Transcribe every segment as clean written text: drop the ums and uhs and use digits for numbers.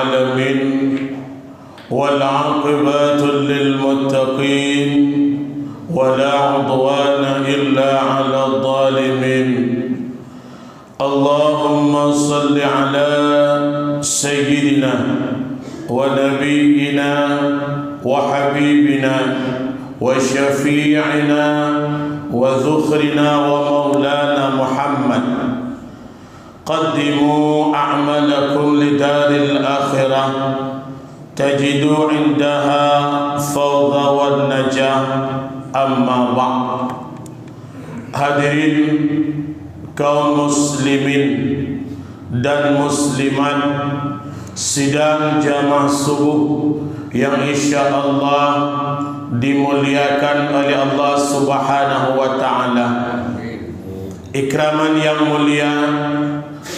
العالمين والعاقبة للمتقين ولا عدوان إلا على الظالمين اللهم صل على سيدنا ونبينا وحبيبنا وشفيعنا وذخرنا ومولانا محمد قدموا أعمالكم لدار الآخرة تجدوا عندها فوضى والنجاة أما بعد. Hadirin kaum muslimin dan muslimat sidang jamaah subuh yang insyaallah dimuliakan oleh Allah Subhanahu wa taala. Ikraman yang mulia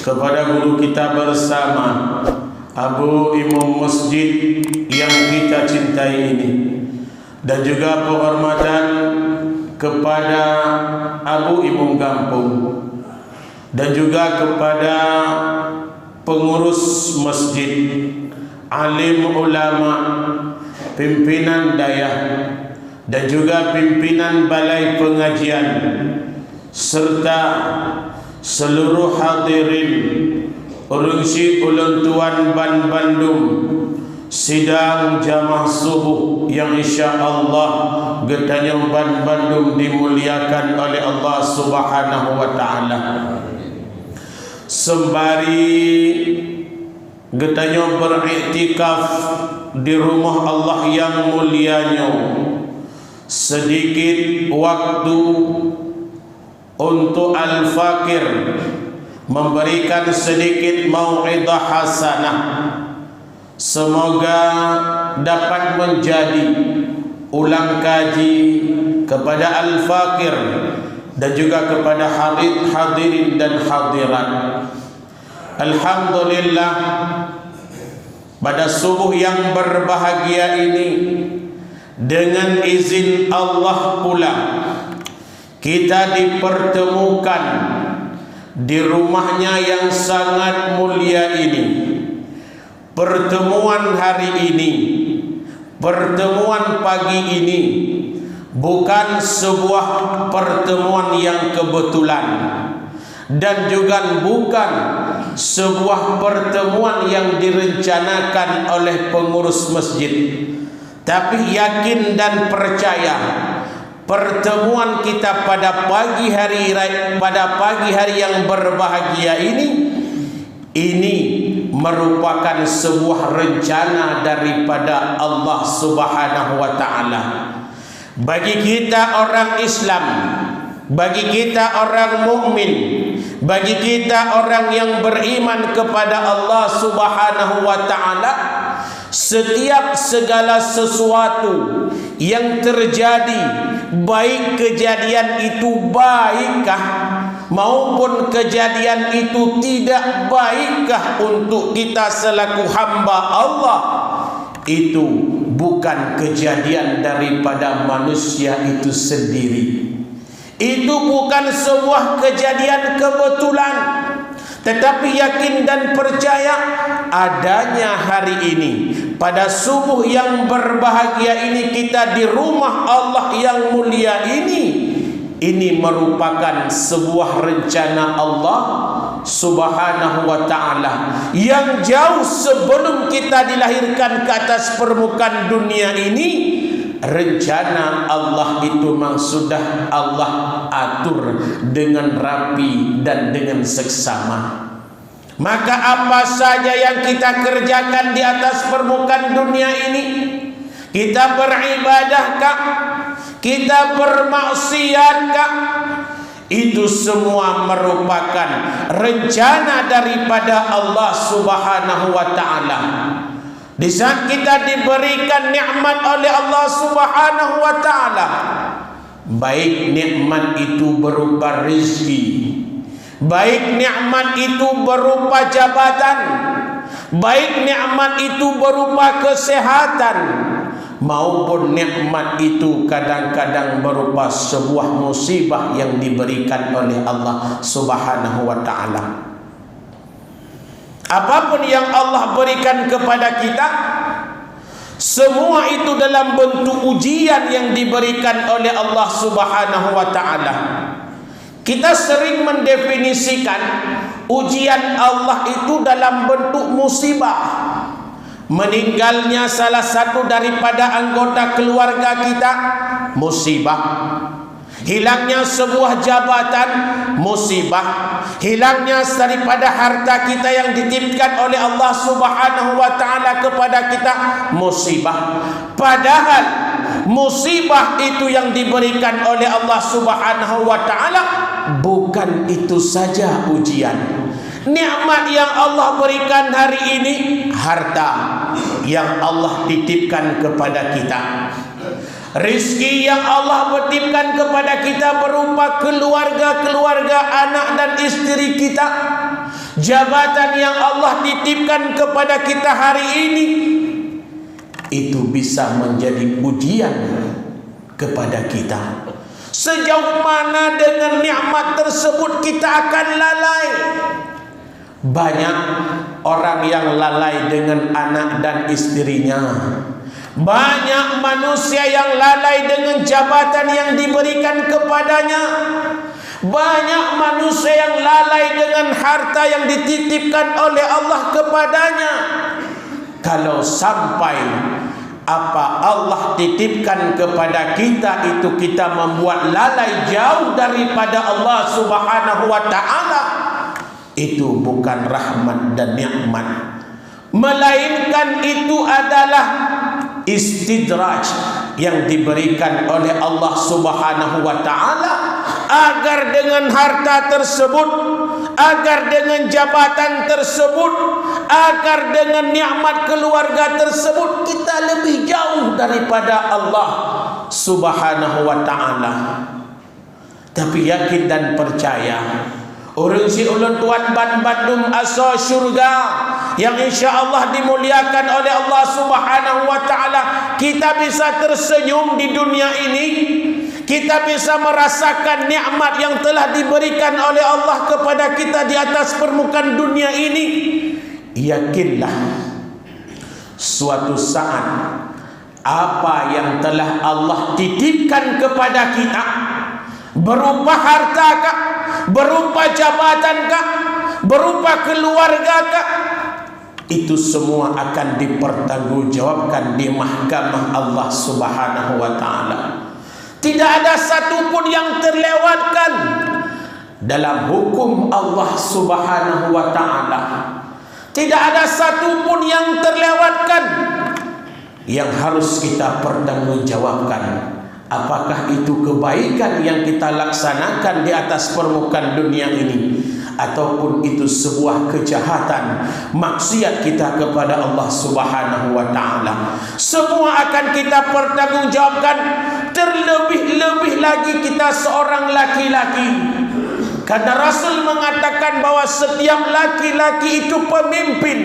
kepada guru kita bersama Abu Imam Masjid yang kita cintai ini, dan juga penghormatan kepada Abu Imam Kampung, dan juga kepada pengurus masjid, alim ulama, pimpinan dayah, dan juga pimpinan balai pengajian, serta seluruh hadirin urungsi ulun tuan Ban Bandung sidang jamaah subuh yang insyaallah getanyong Ban Bandung dimuliakan oleh Allah Subhanahu wa taala. Sembari getanyong beriktikaf di rumah Allah yang mulianya, sedikit waktu untuk Al-Fakir memberikan sedikit mau'idah hasanah. Semoga dapat menjadi ulang kaji kepada Al-Fakir dan juga kepada hadirin dan hadirat. Alhamdulillah, pada subuh yang berbahagia ini, dengan izin Allah pula kita dipertemukan di rumahnya yang sangat mulia ini. Pertemuan hari ini, pertemuan pagi ini bukan sebuah pertemuan yang kebetulan, dan juga bukan sebuah pertemuan yang direncanakan oleh pengurus masjid. Tapi yakin dan percaya pertemuan kita pada pagi hari yang berbahagia ini merupakan sebuah rencana daripada Allah Subhanahu wa taala. Bagi kita orang Islam, bagi kita orang mukmin, bagi kita orang yang beriman kepada Allah Subhanahu wa taala, setiap segala sesuatu yang terjadi, baik kejadian itu baikkah maupun kejadian itu tidak baikkah untuk kita selaku hamba Allah, itu bukan kejadian daripada manusia itu sendiri. Itu bukan sebuah kejadian kebetulan, tetapi yakin dan percaya adanya hari ini, pada subuh yang berbahagia ini, kita di rumah Allah yang mulia ini merupakan sebuah rencana Allah Subhanahu wa ta'ala yang jauh sebelum kita dilahirkan ke atas permukaan dunia ini. Rencana Allah itu memang sudah Allah atur dengan rapi dan dengan seksama. Maka apa saja yang kita kerjakan di atas permukaan dunia ini, kita beribadahkah, kita bermaksiatkah, itu semua merupakan rencana daripada Allah Subhanahu wa ta'ala. Di saat kita diberikan nikmat oleh Allah Subhanahu wa ta'ala, baik nikmat itu berupa rezeki, baik nikmat itu berupa jabatan, baik nikmat itu berupa kesehatan, maupun nikmat itu kadang-kadang berupa sebuah musibah yang diberikan oleh Allah Subhanahu wa ta'ala. apapun yang Allah berikan kepada kita, semua itu dalam bentuk ujian yang diberikan oleh Allah Subhanahu wa ta'ala. Kita sering mendefinisikan ujian Allah itu dalam bentuk musibah. Meninggalnya salah satu daripada anggota keluarga kita, musibah. Hilangnya sebuah jabatan, musibah. Hilangnya daripada harta kita yang dititipkan oleh Allah Subhanahu wa ta'ala kepada kita, musibah. Padahal musibah itu yang diberikan oleh Allah Subhanahu wa ta'ala bukan itu saja ujian. Nikmat yang Allah berikan hari ini, harta yang Allah titipkan kepada kita. Rizki yang Allah titipkan kepada kita berupa keluarga-keluarga, anak dan istri kita. Jabatan yang Allah titipkan kepada kita hari ini, itu bisa menjadi ujian kepada kita. Sejauh mana dengan nikmat tersebut kita akan lalai. Banyak orang yang lalai dengan anak dan istrinya. Banyak manusia yang lalai dengan jabatan yang diberikan kepadanya. Banyak manusia yang lalai dengan harta yang dititipkan oleh Allah kepadanya. Kalau sampai apa Allah titipkan kepada kita itu kita membuat lalai jauh daripada Allah Subhanahu wa ta'ala, itu bukan rahmat dan nikmat, melainkan itu adalah istidraj yang diberikan oleh Allah Subhanahu wa ta'ala agar dengan harta tersebut, agar dengan jabatan tersebut, agar dengan nikmat keluarga tersebut kita lebih jauh daripada Allah Subhanahu wa ta'ala. Tapi yakin dan percaya, urang si ulun tuan ban Bandung asa syurga yang insya-Allah dimuliakan oleh Allah Subhanahu wa ta'ala, kita bisa tersenyum di dunia ini, kita bisa merasakan nikmat yang telah diberikan oleh Allah kepada kita di atas permukaan dunia ini. Yakinlah suatu saat apa yang telah Allah titipkan kepada kita berupa harta kah, berupa jabatan kah, berupa keluarga kah, itu semua akan dipertanggungjawabkan di mahkamah Allah Subhanahu wa ta'ala. Tidak ada satupun yang terlewatkan dalam hukum Allah Subhanahu wa ta'ala. Tidak ada satupun yang terlewatkan yang harus kita pertanggungjawabkan. Apakah itu kebaikan yang kita laksanakan di atas permukaan dunia ini, ataupun itu sebuah kejahatan, maksiat kita kepada Allah Subhanahu wa ta'ala. Semua akan kita pertanggungjawabkan. Terlebih-lebih lagi kita seorang laki-laki, karena Rasul mengatakan bahwa setiap laki-laki itu pemimpin.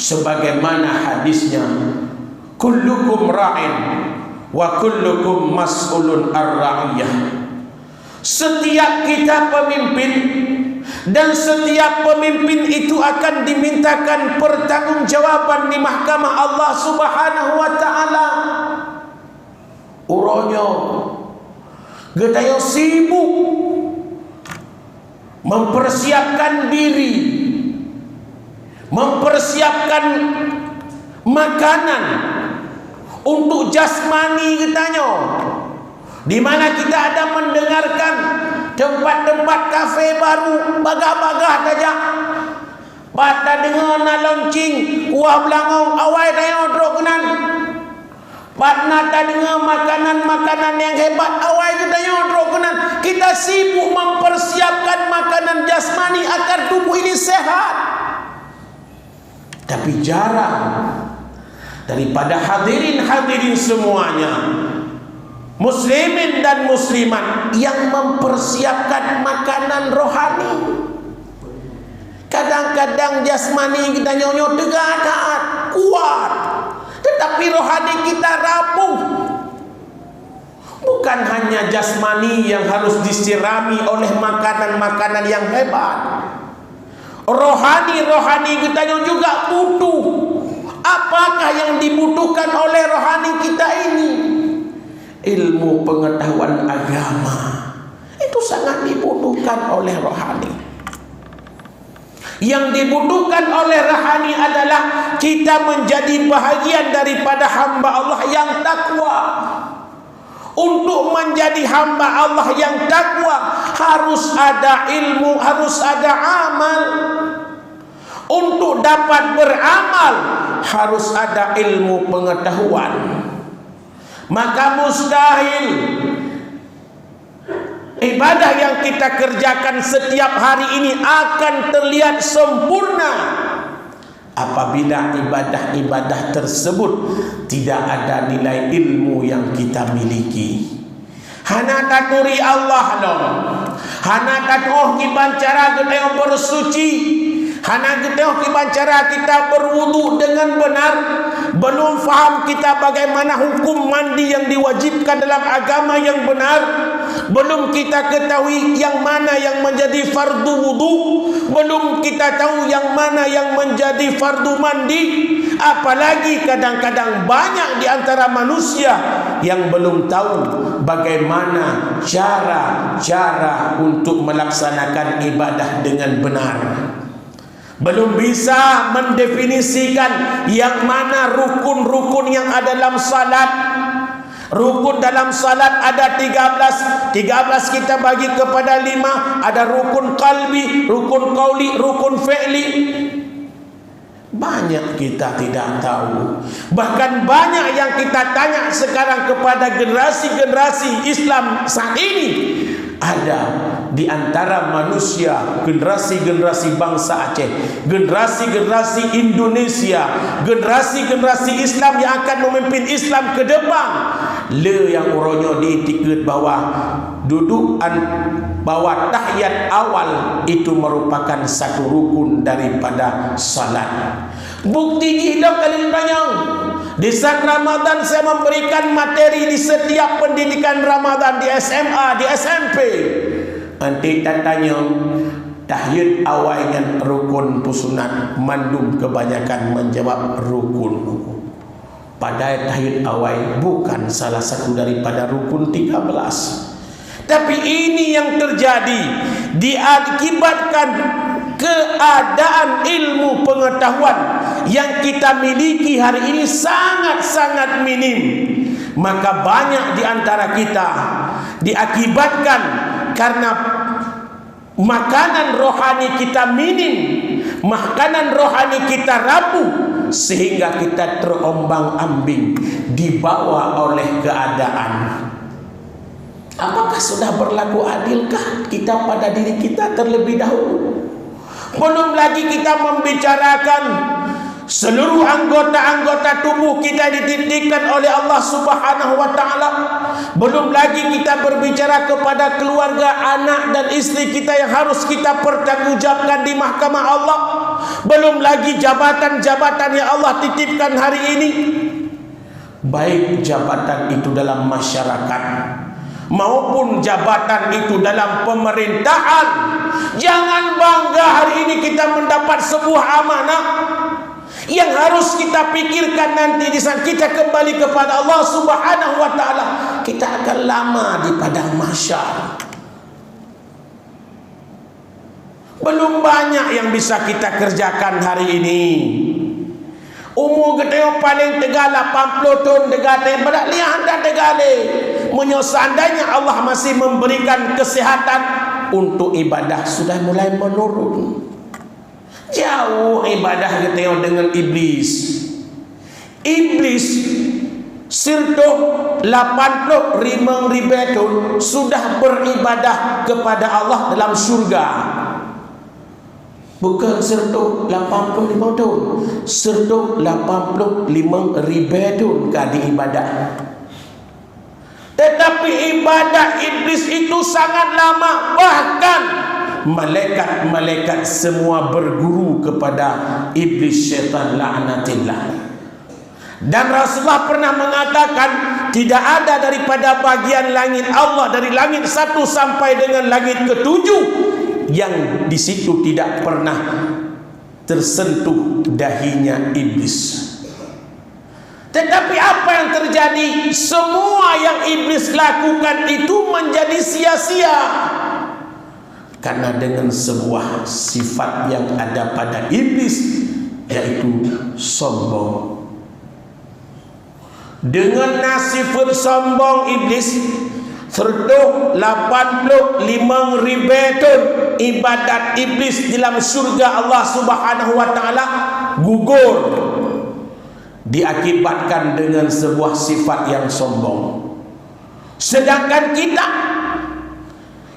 Sebagaimana hadisnya, kullukum ra'in wa kullukum mas'ulun ar-ra'iyah. Setiap kita pemimpin, dan setiap pemimpin itu akan dimintakan pertanggungjawaban di mahkamah Allah Subhanahu wa ta'ala. Uronyo getayo sibuk mempersiapkan diri, mempersiapkan makanan untuk jasmani katanya. Di mana kita ada mendengarkan tempat-tempat kafe baru bagah-bagah saja. Pada dengar na launching kuah belangong awai tayo drognan. Pada dengar makanan-makanan yang hebat awai kita yo drognan. Kita sibuk mempersiapkan makanan jasmani agar tubuh ini sehat. Tapi jarang daripada hadirin-hadirin semuanya, muslimin dan muslimat, yang mempersiapkan makanan rohani. Kadang-kadang jasmani kita nyonyo tegak kuat, tetapi rohani kita rapuh. Bukan hanya jasmani yang harus disirami oleh makanan-makanan yang hebat. Rohani kita juga butuh. Apakah yang dibutuhkan oleh rohani kita ini? Ilmu pengetahuan agama. Itu sangat dibutuhkan oleh rohani. Yang dibutuhkan oleh rohani adalah kita menjadi bahagian daripada hamba Allah yang takwa. Untuk menjadi hamba Allah yang takwa harus ada ilmu, harus ada amal. Untuk dapat beramal harus ada ilmu pengetahuan. Maka mustahil ibadah yang kita kerjakan setiap hari ini akan terlihat sempurna apabila ibadah-ibadah tersebut tidak ada nilai ilmu yang kita miliki. Hana taturi Allah dong. Hana tatoh kiban cara kita bersuci. Hana kita kiban cara kita berwudu dengan benar. Belum faham kita bagaimana hukum mandi yang diwajibkan dalam agama yang benar. Belum kita ketahui yang mana yang menjadi fardu wudu. Belum kita tahu yang mana yang menjadi fardu mandi. Apalagi kadang-kadang banyak di antara manusia yang belum tahu bagaimana cara untuk melaksanakan ibadah dengan benar. Belum bisa mendefinisikan yang mana rukun-rukun yang ada dalam salat. Rukun dalam salat ada 13 kita bagi kepada 5. Ada rukun qalbi, rukun qauli, rukun fi'li. Banyak kita tidak tahu. Bahkan banyak yang kita tanya sekarang kepada generasi-generasi Islam saat ini. Ada di antara manusia, generasi-generasi bangsa Aceh, generasi-generasi Indonesia, generasi-generasi Islam yang akan memimpin Islam ke depan. Le yang uronyo ditikut bahwa dudukan bahwa tahiyat awal itu merupakan satu rukun daripada salat. Bukti hidup kali banyak. Di saat Ramadan saya memberikan materi di setiap pendidikan Ramadan di SMA, di SMP. Nanti tanya tahiyat awalnya rukun pusunat, mandum kebanyakan menjawab rukun. Padahal tahiyat awal bukan salah satu daripada rukun 13. Tapi ini yang terjadi diakibatkan keadaan ilmu pengetahuan yang kita miliki hari ini sangat-sangat minim. Maka banyak di antara kita diakibatkan karena makanan rohani kita minim, makanan rohani kita rapuh, sehingga kita terombang-ambing dibawa oleh keadaan. Apakah sudah berlaku adilkah kita pada diri kita terlebih dahulu? Belum lagi kita membicarakan seluruh anggota-anggota tubuh kita dititipkan oleh Allah Subhanahu wa taala. Belum lagi kita berbicara kepada keluarga, anak dan istri kita yang harus kita pertanggungjawabkan di mahkamah Allah. Belum lagi jabatan-jabatan yang Allah titipkan hari ini. Baik jabatan itu dalam masyarakat maupun jabatan itu dalam pemerintahan. Jangan bangga hari ini kita mendapat sebuah amanah yang harus kita pikirkan nanti di saat kita kembali kepada Allah Subhanahu wa taala. Kita akan lama di padang mahsyar. Belum banyak yang bisa kita kerjakan hari ini. Umur kita paling tegal 80 tahun tegale berat lihat anda tegale. Seandainya Allah masih memberikan kesehatan untuk ibadah sudah mulai menurun. Jauh ibadah kita dengan iblis. Iblis sirto 80 ribu tahun sudah beribadah kepada Allah dalam surga. Bukan serta 85 tahun, serta 85 ribu tahun kali ibadah. Tetapi ibadah iblis itu sangat lama. Bahkan malaikat-malaikat semua berguru kepada iblis, syaitan laknatillah. Dan Rasulullah pernah mengatakan tidak ada daripada bagian langit Allah dari langit 1 sampai dengan langit ke-7 yang di situ tidak pernah tersentuh dahinya iblis. Tetapi apa yang terjadi? Semua yang iblis lakukan itu menjadi sia-sia. Karena dengan sebuah sifat yang ada pada iblis, yaitu sombong. Dengan sifat sombong iblis, tertuh 85 ribeton ibadat iblis dalam surga Allah Subhanahu wa taala gugur, diakibatkan dengan sebuah sifat yang sombong. Sedangkan kita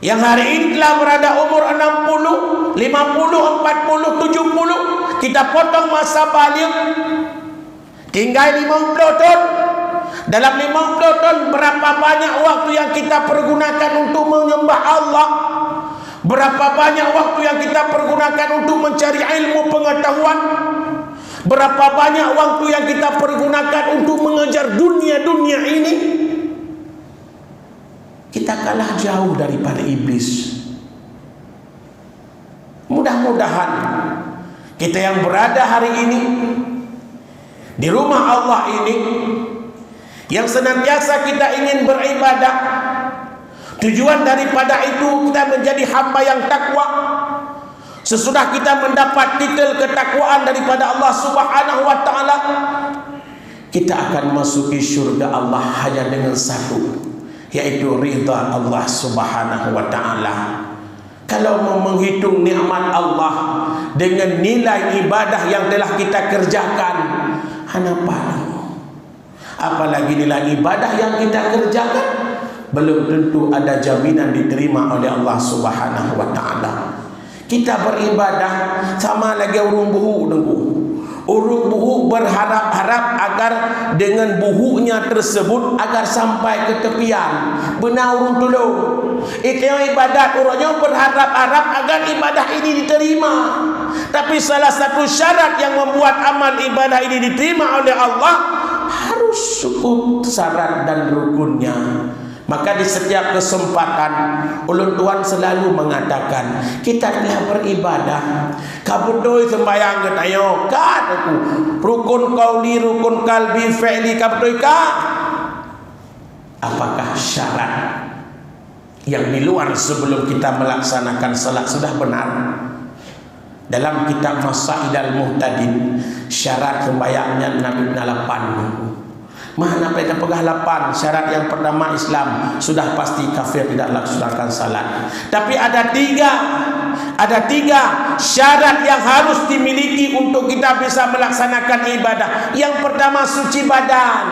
yang hari ini telah berada umur 60, 50, 40, 70, kita potong masa balik tinggal 50 tahun. Dalam 50 tahun berapa banyak waktu yang kita pergunakan untuk menyembah Allah? Berapa banyak waktu yang kita pergunakan untuk mencari ilmu pengetahuan? Berapa banyak waktu yang kita pergunakan untuk mengejar dunia-dunia ini? Kita kalah jauh daripada iblis. Mudah-mudahan kita yang berada hari ini di rumah Allah ini, yang senantiasa kita ingin beribadah, tujuan daripada itu kita menjadi hamba yang takwa. Sesudah kita mendapat titel ketakwaan daripada Allah Subhanahu wa taala, kita akan masuki syurga Allah hanya dengan satu, yaitu ridha Allah Subhanahu wa taala. Kalau mau menghitung nikmat Allah dengan nilai ibadah yang telah kita kerjakan, apa? Apalagi nilai ibadah yang kita kerjakan, belum tentu ada jaminan diterima oleh Allah Subhanahu wa taala. Kita beribadah sama lagi urung buhu dengku. Urung buhu berharap-harap agar dengan buhunya tersebut agar sampai ke tepian. Benar urung tolong. Itu yang ibadat urangnya berharap-harap agar ibadah ini diterima. Tapi salah satu syarat yang membuat amal ibadah ini diterima oleh Allah, harus cukup syarat dan rukunnya. Maka di setiap kesempatan ulun Tuhan selalu mengatakan, kita telah beribadah, kabutoi sembahyang ke tayo kat aku rukun qauli, rukun kalbi, fi'li kabutoi ka. Apakah syarat yang di luar sebelum kita melaksanakan salat sudah benar? Dalam kitab Masailul Muhtadin, syarat sembahyangnya Nabi 8. Mana mereka pegah 8 syarat. Yang pertama, Islam, sudah pasti kafir tidak laksanakan salat. Tapi ada tiga syarat yang harus dimiliki untuk kita bisa melaksanakan ibadah. Yang pertama, suci badan.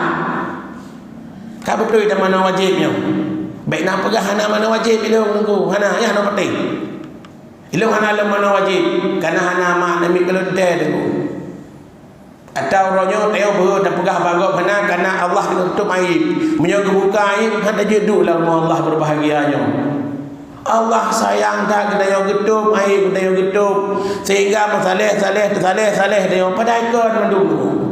Kau betul dan mana wajibnya? Baik nak pegah hana mana wajib ilung nunggu hana ya hana penting. Ilung hana lam mana wajib karena hana mak demi kelonte dulu. Atau orangnya teo ber dah pegah bagok hana karena Allah menutup aib. Menyogo buka aib handa jeduklah Allah berbahagianya. Allah sayang dah kena yang getup aib kena yang getup sehingga saleh dia pada ikut mendulu.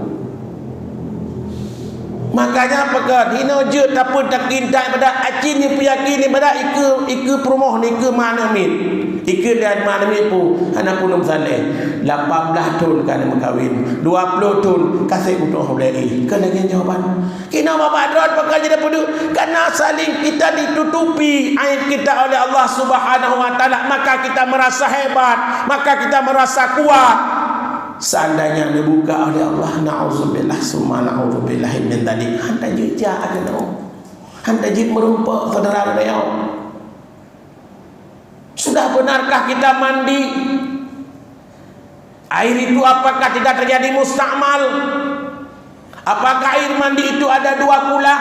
Makanya pekat hina je tapi tak kintai pada acin ni yakin ni pada iku promoh ni ke mana min. Iku dan mana min pu anak pun saleh 18 tahun kan berkahwin 20 tahun kasih untuk holiday. Kena jawapan. Kena bapak dot pekat jadi pudu karena saling kita ditutupi aib kita oleh Allah Subhanahu wa taala, maka kita merasa hebat, maka kita merasa kuat. Seandainya dibuka oleh Allah, na'udzubillah summa na'udzubillah min dzalik, handa jejak akan handa jid merumpak saudara dia. Sudah benarkah kita mandi? Air itu apakah tidak terjadi mustakmal? Apakah air mandi itu ada 2 kulah?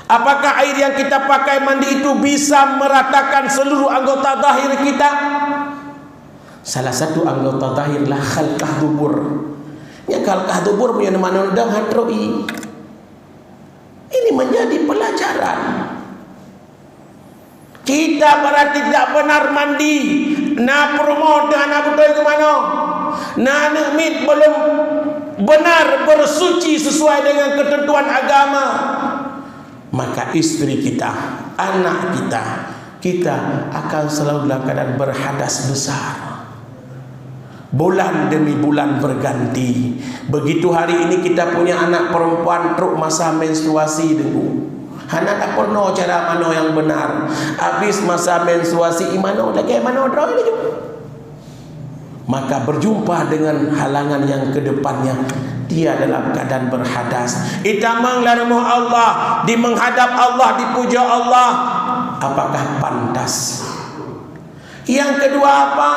Apakah air yang kita pakai mandi itu bisa meratakan seluruh anggota zahir kita? Salah satu anggota zahirlah khalqah dubur. Ya khalqah dubur punya mana dah hadroi. Ini menjadi pelajaran. Kita berarti tidak benar mandi. Na promo dan betul ke mana? Na mit belum benar bersuci sesuai dengan ketentuan agama. Maka istri kita, anak kita akan selalu dalam keadaan berhadas besar. Bulan demi bulan berganti. Begitu hari ini kita punya anak perempuan truk masa menstruasi dengku. Anak tak pernah cara mana yang benar. Habis masa menstruasi imano lagi mana droi lagi. Maka berjumpa dengan halangan yang kedepannya, dia dalam keadaan berhadas. Itamang larumu Allah, di menghadap Allah, dipuja Allah. Apakah pantas? Yang kedua apa?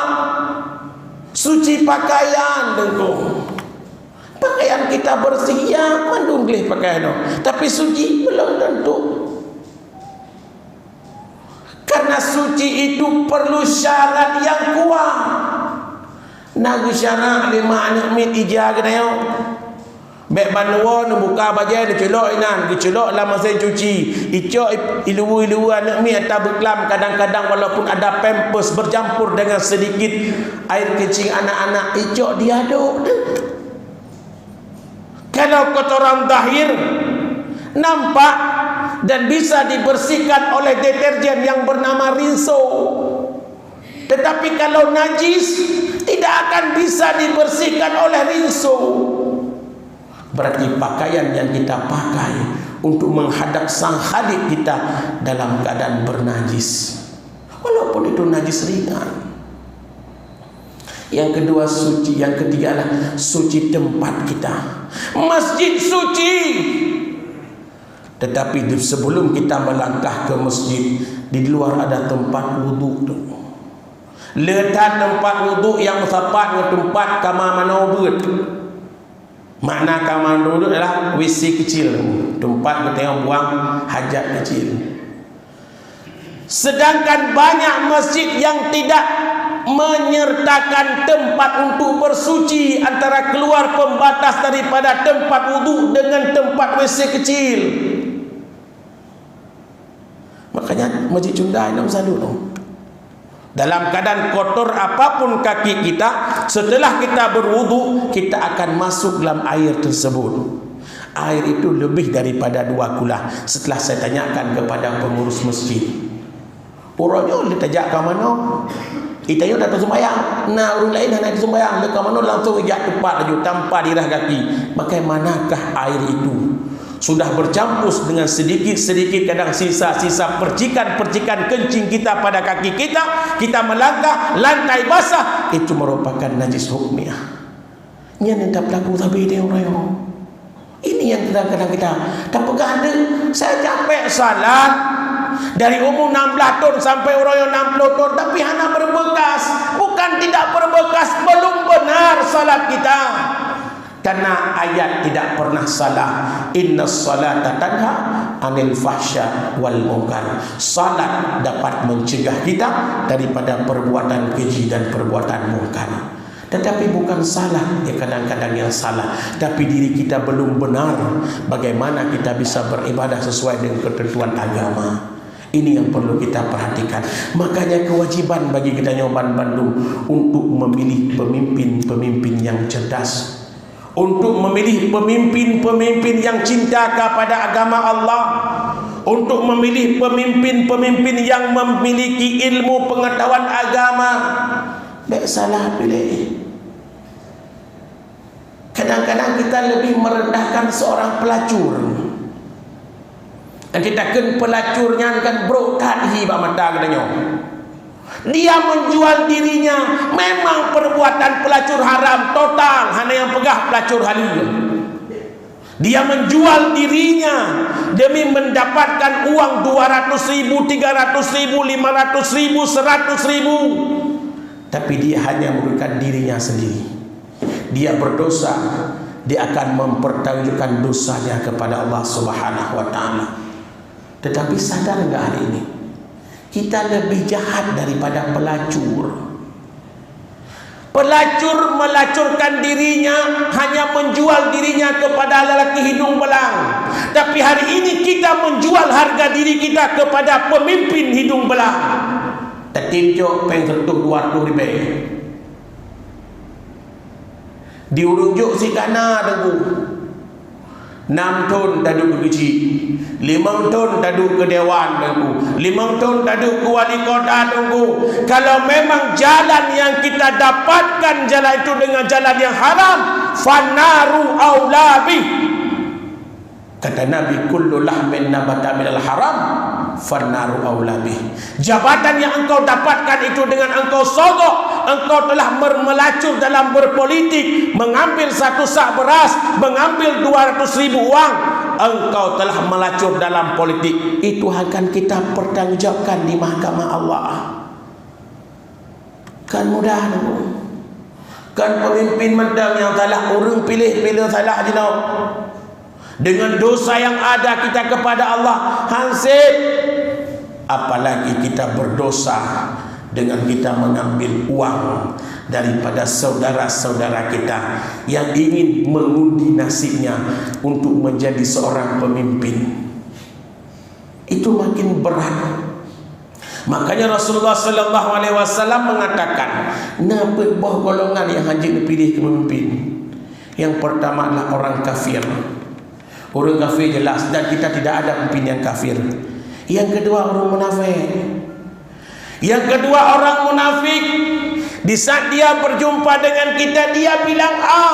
Suci pakaian dengku. Pakaian kita bersih, ya mandunglih pakaian, tapi suci belum tentu. Karena suci itu perlu syarat yang kuat. Nagu syarat 5 anak mit ija kenayo. Bek banwa nu buka baju ni celok inan, dicelok lah masa cuci. Icok ilu anak mi atau beklam kadang-kadang walaupun ada pampers bercampur dengan sedikit air kencing anak-anak, icok diaduk. Kalau kotoran zahir nampak dan bisa dibersihkan oleh deterjen yang bernama Rinso. Tetapi kalau najis tidak akan bisa dibersihkan oleh Rinso. Berarti pakaian yang kita pakai untuk menghadap sang Khalik kita dalam keadaan bernajis, walaupun itu najis ringan. Yang kedua suci, yang ketiga adalah suci tempat kita. Masjid suci. Tetapi sebelum kita melangkah ke masjid, di luar ada tempat wuduk. Letak tempat wuduk yang sepat dengan tempat kamar manobut. Makna kamar duduk adalah WC kecil, tempat kita buang hajat kecil. Sedangkan banyak masjid yang tidak menyertakan tempat untuk bersuci antara keluar pembatas daripada tempat wuduk dengan tempat WC kecil. Makanya masjid Cundai nak salut dong. Dalam keadaan kotor apapun kaki kita, setelah kita berwudu, kita akan masuk dalam air tersebut. Air itu lebih daripada 2 kula. Setelah saya tanyakan kepada pengurus masjid, orangnya dia tajak ke mana? Kita yang datang sembahyang. Nah, orang lain nak sembahyang, dekat mana langsung ijak tepat aja tanpa dirah kaki. Bagaimanakah air itu? Sudah bercampur dengan sedikit-sedikit kadang sisa-sisa percikan-percikan kencing kita pada kaki kita, kita melangkah lantai basah, itu merupakan najis hukmiah. Ini yang tak berlaku tapi dia orang. Ini yang kadang-kadang kita tak pegang ada. Saya capek salat dari umur 16 tahun sampai orang 60 tahun, tapi hanya berbekas. Bukan tidak berbekas, belum benar salat kita. Karena ayat tidak pernah salah. Inna salata tanha anil fahsya wal munkar. Salat dapat mencegah kita daripada perbuatan keji dan perbuatan munkar. Tetapi bukan salah, ya kadang-kadang yang salah, tapi diri kita belum benar. Bagaimana kita bisa beribadah sesuai dengan ketentuan agama? Ini yang perlu kita perhatikan. Makanya kewajiban bagi kita Nyoban Bandung untuk memilih pemimpin-pemimpin yang cerdas, untuk memilih pemimpin-pemimpin yang cinta kepada agama Allah, untuk memilih pemimpin-pemimpin yang memiliki ilmu pengetahuan agama. Tak salah pilih. Kadang-kadang kita lebih merendahkan seorang pelacur. Dan kita kan pelacurnya kan bro tadhi pak mata katanya. Dia menjual dirinya. Memang perbuatan pelacur haram total. Hanya yang pegah pelacur halia. Dia menjual dirinya demi mendapatkan uang 200.000, 300.000, 500.000, 100.000. Tapi dia hanya merugikan dirinya sendiri. Dia berdosa. Dia akan mempertanggungjawabkan dosanya kepada Allah Subhanahu wa taala. Tetapi sadar enggak hari ini? Kita lebih jahat daripada pelacur. Pelacur melacurkan dirinya, hanya menjual dirinya kepada lelaki hidung belang. Tapi hari ini kita menjual harga diri kita kepada pemimpin hidung belang. Tetinjok pengsentuh 200 ribu. Diurunjuk si kana dengku. 6 tahun duduk ke kecil, 5 tahun duduk ke dewan tunggu, 5 tahun duduk ke wali kota tunggu. Kalau memang jalan yang kita dapatkan jalan itu dengan jalan yang haram, fanaru aulabi. Kata Nabi, kullu lahmin nabata minal haram fanaru aulabi. Jabatan yang engkau dapatkan itu dengan engkau sogok, engkau telah melacur dalam berpolitik, mengambil 1 sak beras, mengambil 200.000 uang, engkau telah melacur dalam politik. Itu akan kita pertanggungjawabkan di mahkamah Allah. Kan mudah tu. Kan pemimpin mendang yang salah, orang pilih salah je tau. Dengan dosa yang ada kita kepada Allah hansip, apalagi kita berdosa dengan kita mengambil uang daripada saudara-saudara kita yang ingin mengundi nasibnya untuk menjadi seorang pemimpin. Itu makin berat. Makanya Rasulullah sallallahu alaihi wasallam mengatakan, napa buah golongan yang hanya dipilih pemimpin? Yang pertama adalah orang kafir. Orang kafir jelas, dan kita tidak ada pemimpin yang kafir. Yang kedua orang munafik. Yang kedua orang munafik, di saat dia berjumpa dengan kita dia bilang A,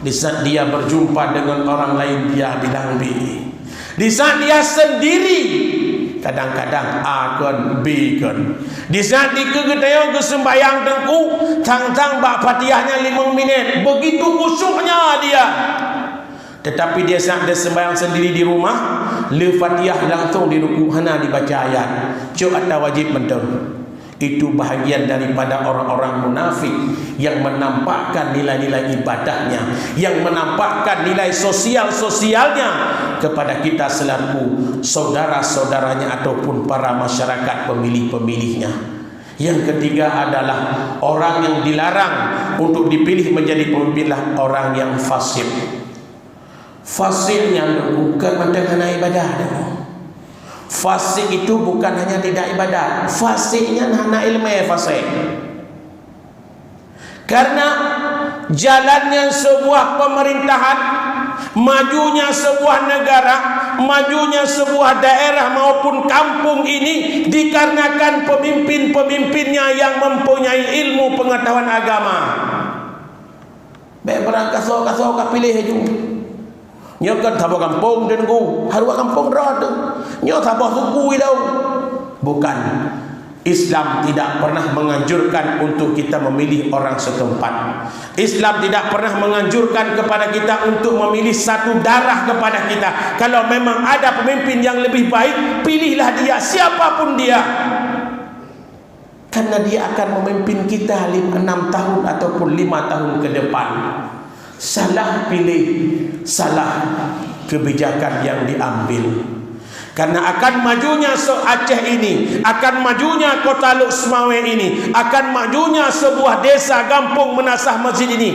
di saat dia berjumpa dengan orang lain dia bilang B. Di saat dia sendiri kadang-kadang A kan B kan. Di saat dia kegedayaan ke sembahyang tengku, tang-tang bak fatihahnya 5 minit, begitu khusyuknya dia. Tetapi dia saat dia sembahyang sendiri di rumah, le fatihah langsung di ruku hana dibaca ayat. Cuk atau wajib betul. Itu bahagian daripada orang-orang munafik yang menampakkan nilai-nilai ibadahnya, yang menampakkan nilai sosialnya kepada kita selaku saudara-saudaranya ataupun para masyarakat pemilih-pemilihnya. Yang ketiga adalah orang yang dilarang untuk dipilih menjadi pemimpinlah orang yang fasik. Fasiknya bukan macam ibadah. Fasik itu bukan hanya tidak ibadat, fasiknya hana ilmu fasik. Karena jalannya sebuah pemerintahan, majunya sebuah negara, majunya sebuah daerah maupun kampung ini dikarenakan pemimpin-pemimpinnya yang mempunyai ilmu pengetahuan agama. Baik berangkat kasau pilih aja. Nyo kan thabah kampung dan ku haru kampung rod. Nyo thabah suku ilau. Bukan. Islam tidak pernah menganjurkan untuk kita memilih orang setempat. Islam tidak pernah menganjurkan kepada kita untuk memilih satu darah kepada kita. Kalau memang ada pemimpin yang lebih baik, pilihlah dia, siapapun dia. Karena dia akan memimpin kita 6 tahun ataupun 5 tahun ke depan. Salah pilih, salah kebijakan yang diambil. Karena akan majunya Aceh ini, akan majunya kota Luk Semawe ini, akan majunya sebuah desa kampung Menasah Masjid ini,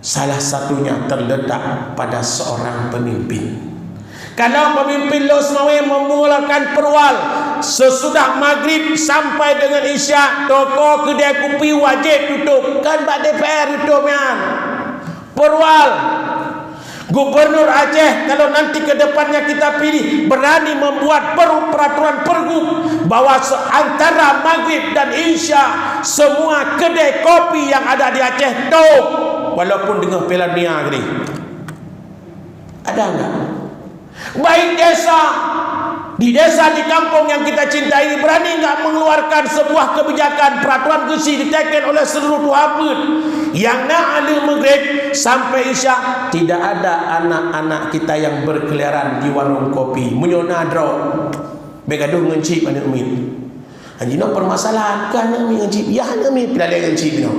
salah satunya terletak pada seorang pemimpin. Kalau pemimpin Luk Semawe memulakan perwal sesudah maghrib sampai dengan isyak, toko kedai kopi wajib tutup. Kan Pak DPR tutup kan? Perwal. Gubernur Aceh kalau nanti ke depannya kita pilih berani membuat peraturan pergub bahwa antara maghrib dan isya semua kedai kopi yang ada di Aceh tutup, walaupun dengan Piala Dunia ni. Ada enggak? Baik desa, di desa di kampung yang kita cintai berani enggak mengeluarkan sebuah kebijakan peraturan kursi diteken oleh seluruh tuhabut yang nak alih maghrib sampai isyak tidak ada anak-anak kita yang berkeliaran di warung kopi menyona drop begaduh ngencip anak min anjino permasalahan kan ngencip ya nami pilih ngencip no.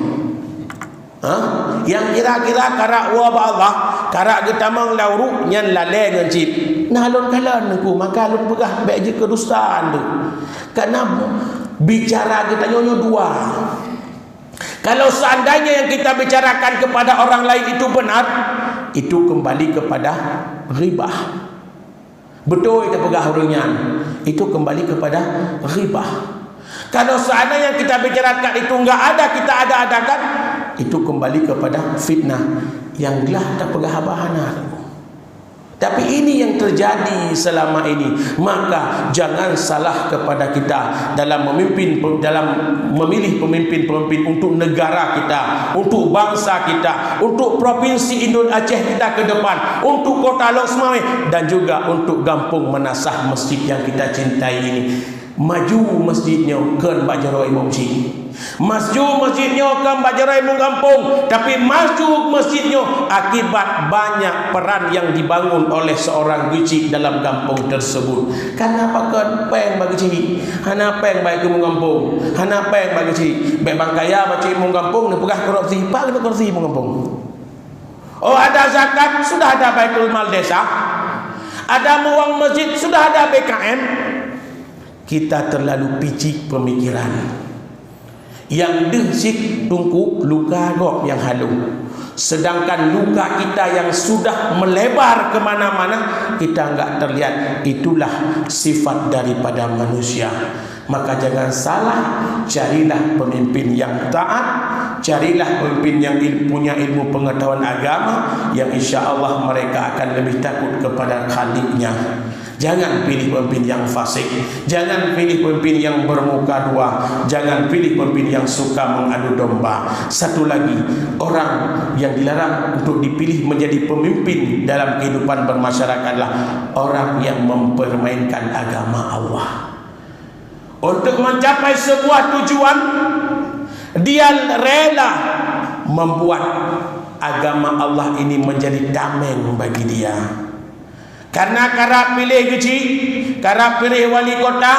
Yang kira-kira karak wa Allah karak getamang lauru nyan lale ngencip nah alun kalan aku maka alun begah baik je kedustaan tu karena bicara kita nyonyo dua. Kalau seandainya yang kita bicarakan kepada orang lain itu benar, itu kembali kepada ghibah. Betul itu pegah orangnya, itu kembali kepada ghibah. Kalau seandainya yang kita bicarakan itu enggak ada, kita ada-adakan, itu kembali kepada fitnah. yang gelah tak pegah-bahana. Tapi ini yang terjadi selama ini. Maka jangan salah kepada kita dalam memilih pemimpin-pemimpin untuk negara kita, untuk bangsa kita, untuk provinsi Aceh kita ke depan, untuk kota Lok Semawai, dan juga untuk kampung Menasah masjid yang kita cintai ini. Maju masjidnya ke Bajaroi Momsi, maju masjidnya ke Bajaroi Munggampung, tapi maju masjidnya akibat banyak peran yang dibangun oleh seorang guci dalam kampung tersebut. Kenapa kan peng bagi cik, hana peng bagi ke Munggampung, hana peng bagi cik, baik bangkaya bagi Munggampung, nak pegah korupsi, pak kena korupsi Munggampung. Oh, ada zakat, sudah ada Baitul Mal desa, ada uang masjid, sudah ada BKM. Kita terlalu picik pemikiran. Yang dehsik tungku luka gok yang halu. Sedangkan luka kita yang sudah melebar kemana-mana, kita enggak terlihat. Itulah sifat daripada manusia. Maka jangan salah, carilah pemimpin yang taat, carilah pemimpin yang punya ilmu pengetahuan agama, yang insya Allah mereka akan lebih takut kepada Khaliknya. Jangan pilih pemimpin yang fasik, jangan pilih pemimpin yang bermuka dua, jangan pilih pemimpin yang suka mengadu domba. Satu lagi, orang yang dilarang untuk dipilih menjadi pemimpin dalam kehidupan bermasyarakatlah orang yang mempermainkan agama Allah. Untuk mencapai sebuah tujuan, dia rela membuat agama Allah ini menjadi tameng bagi dia. Karena karap pilih gaji, karap pilih wali kota,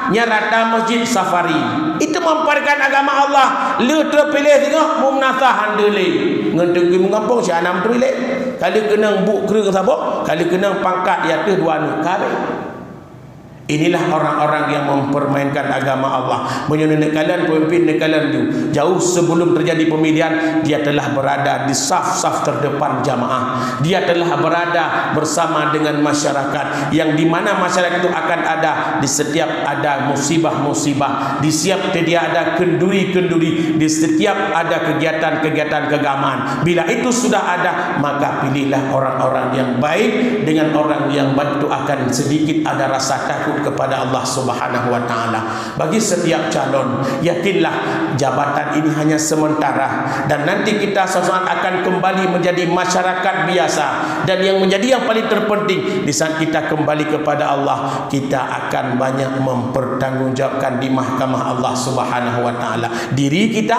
nyarata masjid safari. Itu memperkan agama Allah. Lu terpilih tengok Menasah handele. Ngentuki mengampung si anam terpilih. Kali kena buk kereng sabok, kali kena pangkat di atas dua ni kare. Inilah orang-orang yang mempermainkan agama Allah. Menyuruh kalian pemimpin kalian jauh sebelum terjadi pemilihan, dia telah berada di saf-saf terdepan jamaah. Dia telah berada bersama dengan masyarakat, yang di mana masyarakat itu akan ada di setiap ada musibah-musibah, di setiap dia ada kenduri-kenduri, di setiap ada kegiatan-kegiatan keagamaan. Bila itu sudah ada, maka pilihlah orang-orang yang baik. Dengan orang yang baik itu akan sedikit ada rasa takut kepada Allah Subhanahu wa taala. Bagi setiap calon, yakinlah jabatan ini hanya sementara, dan nanti kita sesuatu akan kembali menjadi masyarakat biasa. Dan yang menjadi yang paling terpenting, di saat kita kembali kepada Allah, kita akan banyak mempertanggungjawabkan di mahkamah Allah Subhanahu wa taala diri kita,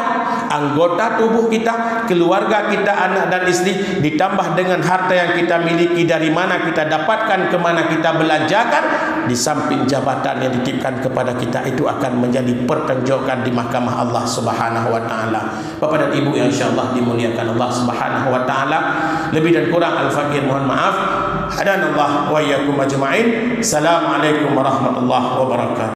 anggota tubuh kita, keluarga kita, anak dan istri, ditambah dengan harta yang kita miliki, dari mana kita dapatkan, kemana kita belanjakan, di samping jabatan yang dititipkan kepada kita, itu akan menjadi pertanggungjawabkan di mahkamah Allah Subhanahu wa taala. Bapak dan Ibu yang insyaallah dimuliakan Allah Subhanahu wa taala, lebih dan kurang al-fakir mohon maaf. Hadanallah wa iyyakum ajma'in. Assalamualaikum warahmatullahi wabarakatuh.